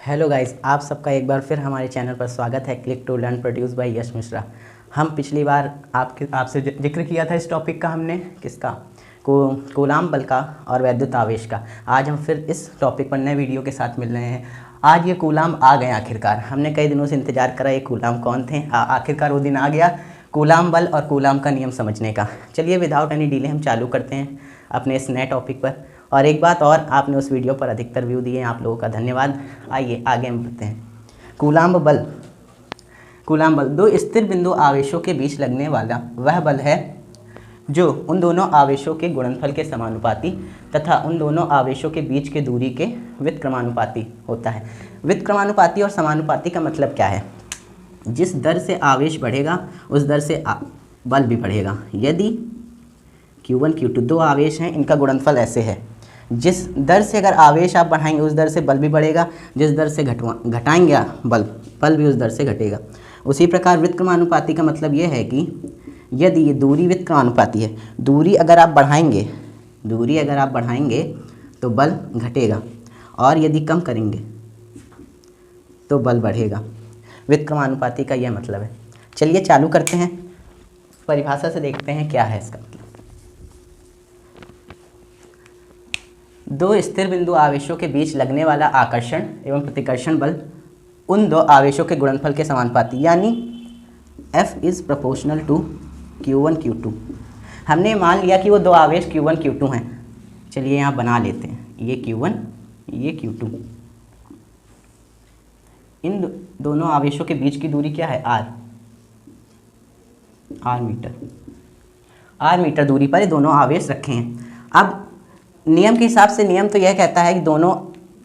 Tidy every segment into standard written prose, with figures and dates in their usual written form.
Hello guys, आप सबका एक बार फिर हमारे चैनल पर स्वागत है। Click to learn produce by Yash Mishra. हम पिछली बार आपसे जिक्र किया था इस टॉपिक का, हमने किसका, कूलाम बल का और वैद्युत आवेश का। आज हम फिर इस टॉपिक पर नए वीडियो के साथ मिल रहे हैं। आज ये कूलाम आ गए आखिरकार। हमने कई दिनों से इंतजार करा ये कूलाम कौन थे। आखिरकार वो दिन आ गया, कूलाम बल और कूलाम का नियम समझने का। चलिए विदाउट एनी डिले हम चालू करते हैं अपने इस नए टॉपिक पर। और एक बात और, आपने उस वीडियो पर अधिकतर व्यू दिए, आप लोगों का धन्यवाद। आइए आगे हम बढ़ते हैं। कूलाम बल। कूलाम बल दो स्थिर बिंदु आवेशों के बीच लगने वाला वह बल है जो उन दोनों आवेशों के गुणनफल के समानुपाती तथा उन दोनों आवेशों के बीच के दूरी के व्युत्क्रमानुपाती होता है। व्युत्क्रमानुपाती और समानुपाती का मतलब क्या है? जिस दर से आवेश बढ़ेगा उस दर से बल भी बढ़ेगा। यदि Q1 Q2 दो आवेश हैं, इनका गुणनफल ऐसे है। जिस दर से अगर आवेश आप बढ़ाएंगे उस दर से बल भी बढ़ेगा, जिस दर से घटाएंगे बल भी उस दर से घटेगा। उसी प्रकार व्युत्क्रमानुपाती का मतलब ये है कि यदि ये दूरी व्युत्क्रमानुपाती है, दूरी अगर आप बढ़ाएंगे तो बल घटेगा, और यदि कम करेंगे तो बल बढ़ेगा। व्युत्क्रमानुपाती का यह मतलब है। चलिए चालू करते हैं, परिभाषा से देखते हैं क्या है इसका मतलब। दो स्थिर बिंदु आवेशों के बीच लगने वाला आकर्षण एवं प्रतिकर्षण बल उन दो आवेशों के गुणनफल के समानुपाती, यानी F is proportional to Q1 Q2। हमने मान लिया कि वो दो आवेश Q1 Q2 हैं। चलिए यहाँ बना लेते हैं, ये Q1 ये Q2। इन दोनों आवेशों के बीच की दूरी क्या है? r मीटर दूरी पर ये दोनों आवेश रखे हैं। अब नियम के हिसाब से, नियम तो यह कहता है कि दोनों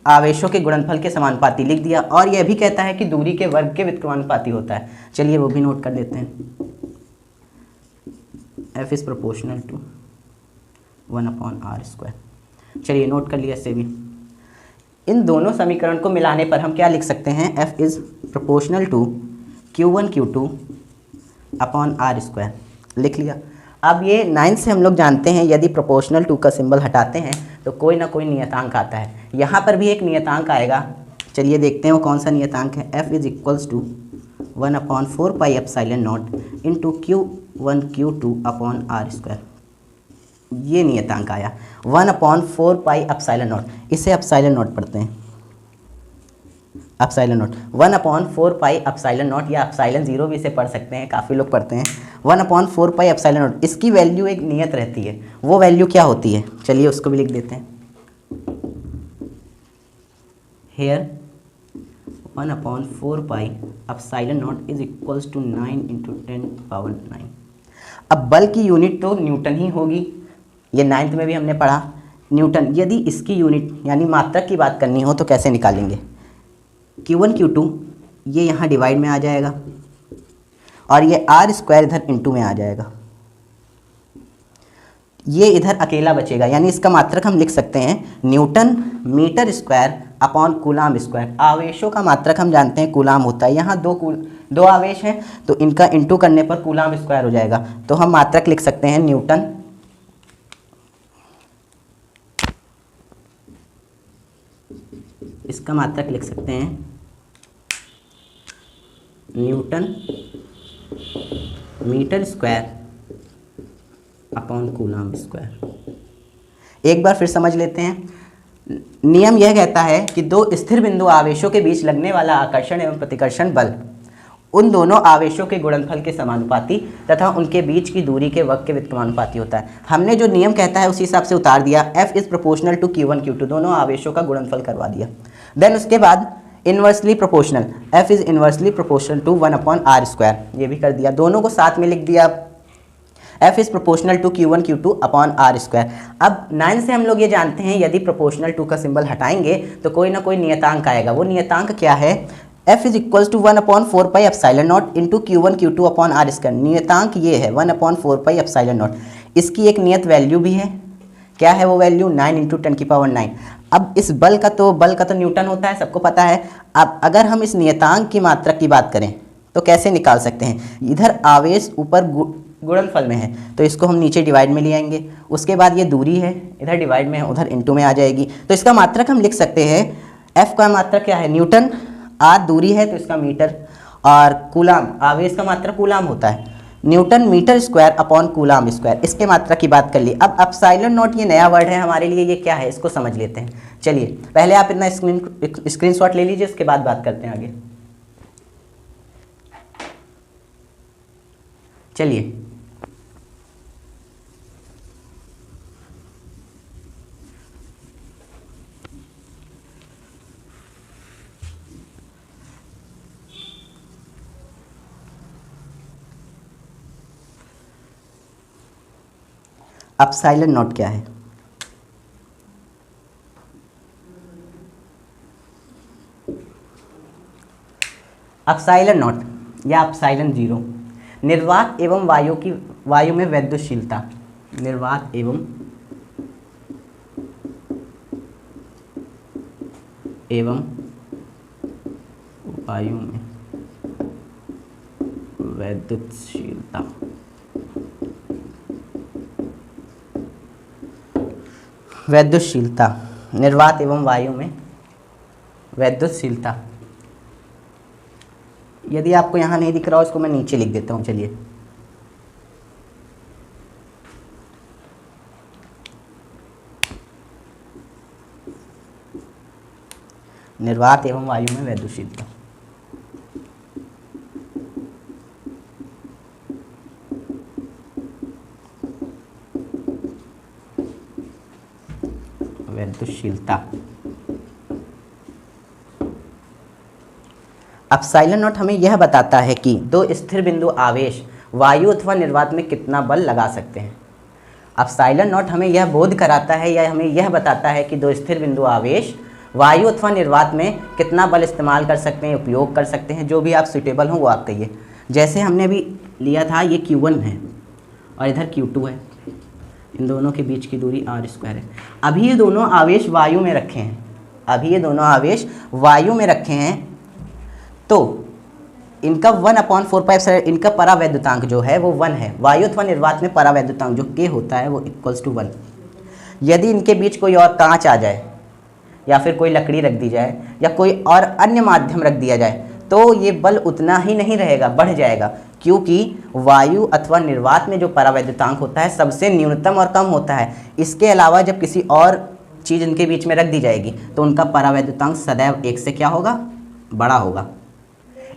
आवेशों के गुणनफल के समानुपाती लिख दिया, और यह भी कहता है कि दूरी के वर्ग के व्युत्क्रमानुपाती होता है। चलिए वो भी नोट कर लेते हैं। F is proportional to 1/r²। चलिए नोट कर लिया इससे भी। इन दोनों समीकरण को मिलाने पर हम क्या लिख सकते हैं? F is proportional to Q1 Q2/r²। लिख लिया। अब ये 9 से हम लोग जानते हैं, यदि प्रोपोर्शनल टू का सिंबल हटाते हैं तो कोई ना कोई नियतांक आता है। यहाँ पर भी एक नियतांक आएगा। चलिए देखते हैं वो कौन सा नियतांक है। F is equals to 1/4 pi epsilon nought into Q1 Q2/r²। ये नियतांक आया 1/4 पाई एप्सिलॉन नॉट। इसे एप्सिलॉन नॉट पढ़ते हैं, epsilon nought 1/4 pi epsilon nought, या एप्सिलॉन 0 भी इसे पढ़ सकते हैं, काफ़ी लोग पढ़ते हैं। 1/4 पाई एप्सिलॉन नॉट, इसकी वैल्यू एक नियत रहती है। वो वैल्यू क्या होती है? चलिए उसको भी लिख देते हैं। Here 1/4 pi epsilon nought is equals to 9 × 10⁹। अब बल की यूनिट तो न्यूटन ही होगी, ये 9th में भी हमने पढ़ा, न्यूटन। यदि इसकी यूनिट यानी मात्रक की बात करनी हो तो कैसे निकालेंगे? Q1 Q2 ये यहाँ डिवाइड में आ जाएगा, और ये r² इधर इंटू में आ जाएगा। ये इधर अकेला बचेगा, यानी इसका मात्रक हम लिख सकते हैं newton metre square upon coulomb square. आवेशों का मात्रक हम जानते हैं कूलाम होता है। यहाँ दो आवेश हैं तो इनका इंटू करने पर कूलाम स्क्वायर हो जाएगा। तो हम मात्रक लिख सकते हैं न्यूटन इसका मात्रक लिख सकते हैं newton metre square upon coulomb square. एक बार फिर समझ लेते हैं। नियम यह कहता है कि दो स्थिर बिंदु आवेशों के बीच लगने वाला आकर्षण एवं प्रतिकर्षण बल उन दोनों आवेशों के गुणनफल के समानुपाती तथा उनके बीच की दूरी के वर्ग के व्युत्क्रमानुपाती होता है। हमने जो नियम कहता है उसी हिसाब से उतार दिया। F is proportional to Q1 Q2, दोनों आवेशों का गुणनफल करवा दिया। देन उसके बाद inversely proportional, F is inversely proportional to 1/r², ये भी कर दिया। दोनों को साथ में लिख दिया। F is proportional to Q1 Q2/r²। अब 9 से हम लोग ये जानते हैं, यदि प्रोपोर्शनल टू का सिंबल हटाएंगे तो कोई ना कोई नियतांक आएगा। वो नियतांक क्या है? F is equals to 1/4 pi epsilon nought into Q1 Q2/r²। नियतांक ये है 1/4 पाई एप्सिलॉन नॉट। इसकी एक नियत वैल्यू भी है। क्या है वो वैल्यू? 9 × 10⁹। अब इस बल का तो न्यूटन होता है, सबको पता है। अब अगर हम इस नियतांक की मात्रक की बात करें तो कैसे निकाल सकते हैं? इधर आवेश ऊपर गुणनफल में है तो इसको हम नीचे डिवाइड में ले आएंगे। उसके बाद ये दूरी है, इधर डिवाइड में है, उधर इंटू में आ जाएगी। तो इसका मात्रक हम लिख सकते हैं एफ का मात्रक क्या है? न्यूटन। आर दूरी है तो इसका मीटर, और कूलाम आवेश का मात्रक कूलाम होता है, newton metre square upon coulomb square. इसके मात्रक की बात कर ली। अब एप्सिलॉन नॉट ये नया वर्ड है हमारे लिए, ये क्या है इसको समझ लेते हैं। चलिए पहले आप इतना स्क्रीनशॉट ले लीजिए, उसके बाद बात करते हैं आगे। चलिए एप्सिलॉन नॉट क्या है? एप्सिलॉन नॉट या एप्सिलॉन जीरो, निर्वात एवं वायु में वैद्युतशीलता, निर्वात एवं वायु में वैद्युतशीलता। वैद्युतशीलता, निर्वात एवं वायु में वैद्युतशीलता। यदि आपको यहाँ नहीं दिख रहा हो, इसको मैं नीचे लिख देता हूँ। चलिए निर्वात एवं वायु में वैद्युतशीलता। वैद्युतशीलता। एप्सिलॉन नॉट हमें यह बताता है कि दो स्थिर बिंदु आवेश वायु अथवा निर्वात में कितना बल लगा सकते हैं। एप्सिलॉन नॉट हमें यह बोध कराता है या हमें यह बताता है कि दो स्थिर बिंदु आवेश वायु अथवा निर्वात में कितना बल इस्तेमाल कर सकते हैं, उपयोग कर सकते हैं। जो भी आप सुटेबल हो वो आप कहिए। जैसे हमने अभी लिया था, ये Q1 है और इधर Q2 है, इन दोनों के बीच की दूरी r² है। अभी ये दोनों आवेश वायु में रखे हैं, तो इनका 1/4π इनका परावैद्युतांक जो है वो 1 है। वायु अथवा निर्वात में परावैद्युतांक जो K होता है वो =1। यदि इनके बीच कोई और कांच आ जाए या फिर कोई लकड़ी रख दी जाए या कोई और अन्य माध्यम रख दिया जाए तो ये बल उतना ही नहीं रहेगा, बढ़ जाएगा, क्योंकि वायु अथवा निर्वात में जो परावैद्युतांक होता है सबसे न्यूनतम और कम होता है। इसके अलावा जब किसी और चीज़ इनके बीच में रख दी जाएगी तो उनका परावैद्युतांक सदैव 1 से क्या होगा? बड़ा होगा।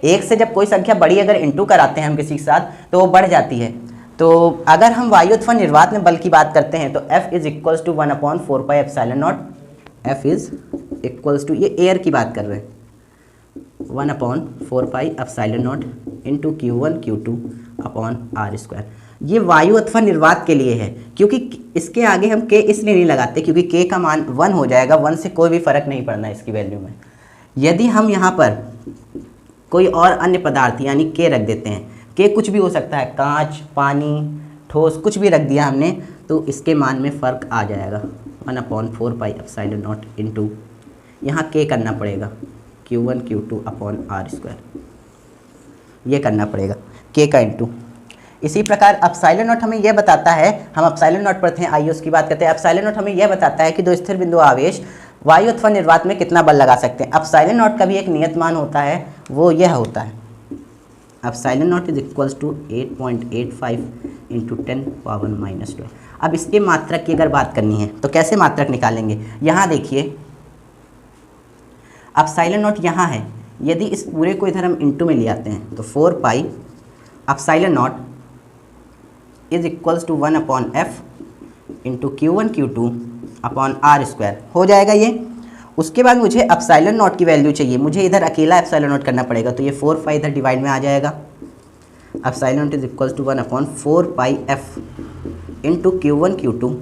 1 से जब कोई संख्या बड़ी अगर इंटू कराते हैं हम किसी के साथ तो वो बढ़ जाती है। तो अगर हम वायु अथवा निर्वात में बल की बात करते हैं तो F = 1/4πε0। F = ये एयर की बात कर रहे हैं, 1/4πε0 into Q1 Q2 upon r²। ये वायु अथवा निर्वात के लिए है, क्योंकि इसके आगे हम K इसलिए नहीं लगाते क्योंकि K का मान 1 हो जाएगा। 1 से कोई भी फर्क नहीं पड़ना इसकी वैल्यू में। यदि हम यहाँ पर कोई और अन्य पदार्थ यानी K रख देते हैं, K कुछ भी हो सकता है, कांच, पानी, ठोस, कुछ भी रख दिया हमने, तो इसके मान में फ़र्क आ जाएगा। 1/4πε0 इंटू यहाँ K करना पड़ेगा Q1 Q2 अपॉन r², ये करना पड़ेगा K का इंटू। इसी प्रकार एप्सिलॉन नॉट हमें यह बताता है, हम एप्सिलॉन नॉट पर थे, आइए उसकी बात करते हैं। एप्सिलॉन नॉट हमें यह बताता है कि दो स्थिर बिंदु आवेश वायु अथवा निर्वात में कितना बल लगा सकते हैं। एप्सिलॉन नॉट का भी एक नियत मान होता है, वो यह होता है एप्सिलॉन नॉट = 8.85 इंटू 10⁻⁻²। अब इसके मात्रक की अगर बात करनी है तो कैसे मात्रक निकालेंगे? यहाँ देखिए एप्सिलॉन नॉट यहाँ है, यदि इस पूरे को इधर हम इंटू में ले आते हैं तो 4π epsilon not = 1/f into Q1 Q2 upon r² हो जाएगा ये। उसके बाद मुझे एप्सिलॉन नॉट की वैल्यू चाहिए, मुझे इधर अकेला एप्सिलॉन नॉट करना पड़ेगा, तो ये 4π इधर डिवाइड में आ जाएगा। Epsilon not = 1/4πf into Q1 Q2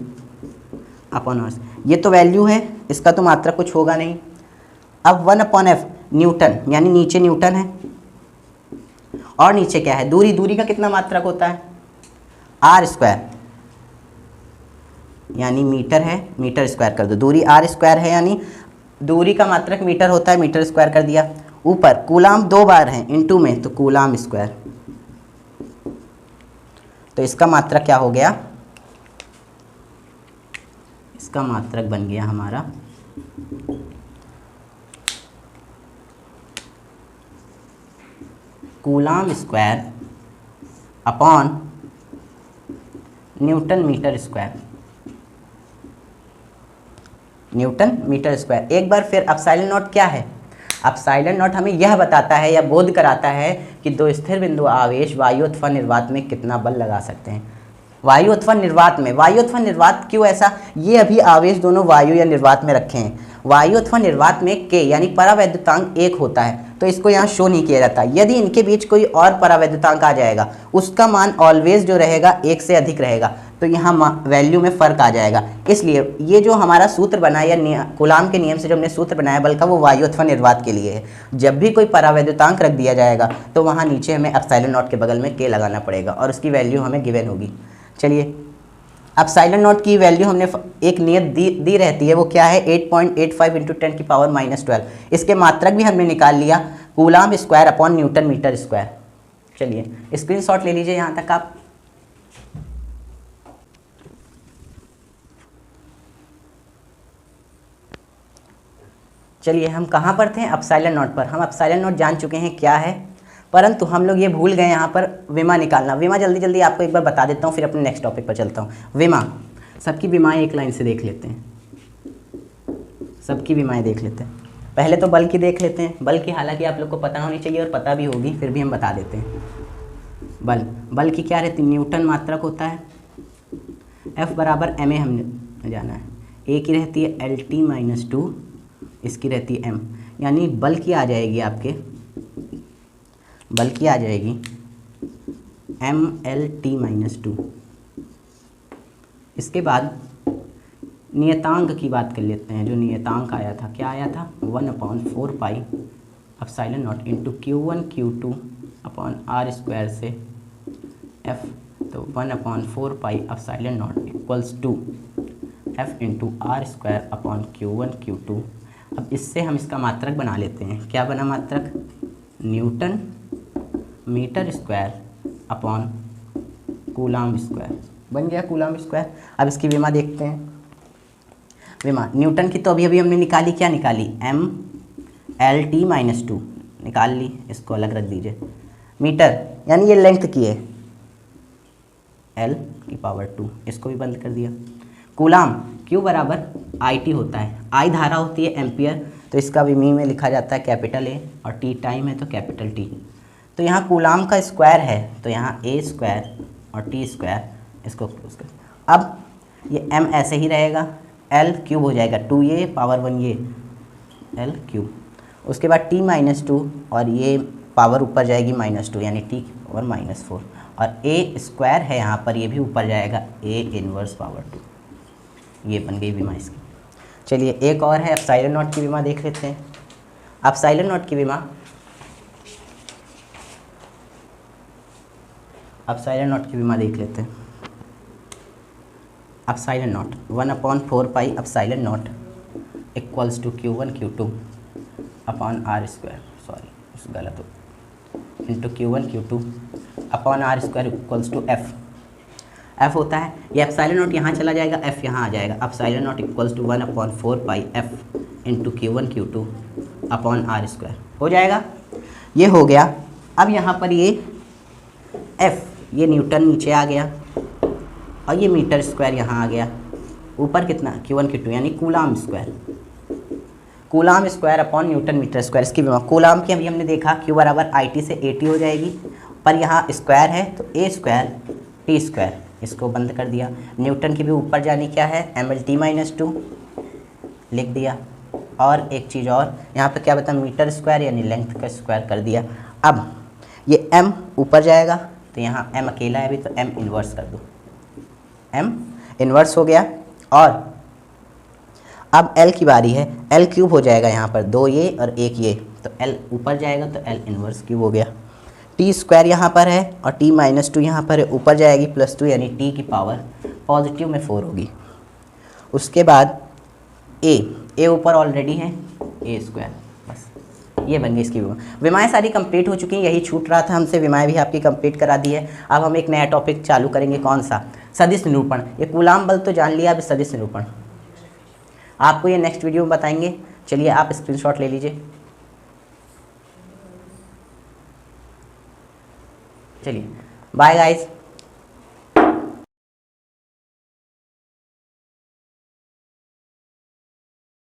upon r। ये तो वैल्यू है, इसका तो मात्रक कुछ होगा नहीं। अब 1/f न्यूटन, यानी नीचे न्यूटन है और नीचे क्या है? दूरी। दूरी का कितना मात्रक होता है? r², यानी मीटर है, मीटर स्क्वायर कर दो। दूरी r² है, यानी दूरी का मात्रक मीटर होता है, मीटर स्क्वायर कर दिया। ऊपर कूलाम 2 बार है इंटू में, तो कूलाम स्क्वायर। तो इसका मात्रक क्या हो गया? इसका मात्रक बन गया हमारा coulomb square upon newton metre square, newton metre square. एक बार फिर एप्सिलॉन नॉट क्या है? एप्सिलॉन नॉट हमें यह बताता है या बोध कराता है कि दो स्थिर बिंदु आवेश वायु अथवा निर्वात में कितना बल लगा सकते हैं। वायु अथवा निर्वात में, वायु अथवा निर्वात क्यों ऐसा? ये अभी आवेश दोनों वायु या निर्वात में रखे हैं। वायु अथवा निर्वात में के यानी परावैद्युतांक 1 होता है, तो इसको यहाँ शो नहीं किया जाता। यदि इनके बीच कोई और परावैद्युतांक आ जाएगा उसका मान ऑलवेज जो रहेगा 1 से अधिक रहेगा, तो यहाँ वैल्यू में फ़र्क आ जाएगा। इसलिए ये जो हमारा सूत्र बना या कूलाम के नियम से जो हमने सूत्र बनाया बल का, वो वायु अथवा निर्वात के लिए है। जब भी कोई परावैद्युतांक रख दिया जाएगा तो वहाँ नीचे हमें एप्सिलॉन नॉट के बगल में के लगाना पड़ेगा और उसकी वैल्यू हमें गिवन होगी। चलिए, एप्सिलॉन नॉट की वैल्यू हमने एक नियत दी रहती है, वो क्या है? 8.85 × 10⁻12। इसके मात्रक भी हमने निकाल लिया, coulomb square upon newton metre square. चलिए स्क्रीनशॉट ले लीजिए यहाँ तक आप। चलिए, हम कहाँ पर थे? एप्सिलॉन नॉट पर। हम एप्सिलॉन नॉट जान चुके हैं क्या है, परंतु हम लोग ये भूल गए यहाँ पर विमा निकालना। विमा जल्दी जल्दी आपको एक बार बता देता हूँ, फिर अपने नेक्स्ट टॉपिक पर चलता हूँ। विमा, सबकी विमाएँ एक लाइन से देख लेते हैं, सबकी विमाएँ देख लेते हैं। पहले तो बल की देख लेते हैं। बल की हालांकि आप लोग को पता होनी चाहिए और पता भी होगी, फिर भी हम बता देते हैं। बल की क्या रहती है? न्यूटन मात्रक होता है। F बराबर ma हमने जाना है। ए की रहती है LT-2, इसकी रहती है m, यानी बल की आ जाएगी आपके, बल की आ जाएगी MLT-2। इसके बाद नियतांक की बात कर लेते हैं। जो नियतांक आया था, क्या आया था? 1/4 pi epsilon nought into Q1 Q2 upon R² से F, तो 1/4 pi epsilon nought equals to F into R² upon Q1 Q2। अब इससे हम इसका मात्रक बना लेते हैं। क्या बना मात्रक? Newton metre square upon coulomb square. बन गया कूलाम स्क्वायर। अब इसकी विमा देखते हैं। विमा न्यूटन की तो अभी हमने निकाली, क्या निकाली? MLT-2 निकाल ली, इसको अलग रख दीजिए। मीटर यानी ये लेंथ की है, L⁻², इसको भी बंद कर दिया। कूलाम, Q बराबर IT होता है, I धारा होती है एम्पियर, तो इसका भी मी में लिखा जाता है कैपिटल A, और T टाइम है तो कैपिटल T। तो यहाँ कूलाम का स्क्वायर है तो यहाँ A² और T², इसको क्लोज कर। अब ये M ऐसे ही रहेगा, L³ हो जाएगा 2A⁻1 ये L³। उसके बाद T-2 और ये पावर ऊपर जाएगी -2 यानी T⁻⁻4, और A² है यहाँ पर, ये भी ऊपर जाएगा A⁻²। ये बन गई विमा इसकी। चलिए एक और है, एप्सिलॉन नॉट की विमा देख लेते हैं। एप्सिलॉन नॉट की विमा, एप्सिलॉन नॉट की विमा देख लेते हैं। Epsilon nought 1/4 pi epsilon nought equals to Q1 Q2 upon R², sorry गलत हो, into Q1 Q2 upon R² equals to F होता है। ये एप्सिलॉन नॉट यहाँ चला जाएगा, F यहाँ आ जाएगा। Epsilon nought equals to 1/4 pi F into Q1 Q2 upon R² हो जाएगा। ये हो गया। अब यहाँ पर ये F, ये न्यूटन नीचे आ गया और ये मीटर स्क्वायर यहाँ आ गया। ऊपर कितना? Q1 Q2 यानी coulomb square, coulomb square upon newton metre square. इसकी विमा कूलाम की अभी हमने देखा Q बराबर IT से AT हो जाएगी, पर यहाँ स्क्वायर है तो A² T², इसको बंद कर दिया। न्यूटन की भी ऊपर जानी क्या है? MLT-2 लिख दिया। और एक चीज़ और, यहाँ पे क्या बता? मीटर स्क्वायर यानी लेंथ का स्क्वायर कर दिया। अब ये M ऊपर जाएगा तो यहाँ M अकेला है अभी, तो M इन्वर्स कर दो, M इन्वर्स हो गया। और अब L की बारी है, L³ हो जाएगा यहाँ पर, 2 ये और 1 ये, तो L ऊपर जाएगा तो L इन्वर्स क्यूब हो गया। T² यहाँ पर है और T-2 यहाँ पर है, ऊपर जाएगी +2 यानी T की पावर पॉजिटिव में 4 होगी। उसके बाद A ऊपर ऑलरेडी है, A², बस ये बन गई इसकी विमा। विमाएँ सारी कंप्लीट हो चुकी हैं, यही छूट रहा था हमसे, विमाएँ भी आपकी कंप्लीट करा दी है। अब हम एक नया टॉपिक चालू करेंगे, कौन सा? सदिश निरूपण। ये कूलाम बल तो जान लिया, अब सदिश निरूपण आपको ये नेक्स्ट वीडियो में बताएंगे। चलिए आप स्क्रीनशॉट ले लीजिए। चलिए बाय गाइज।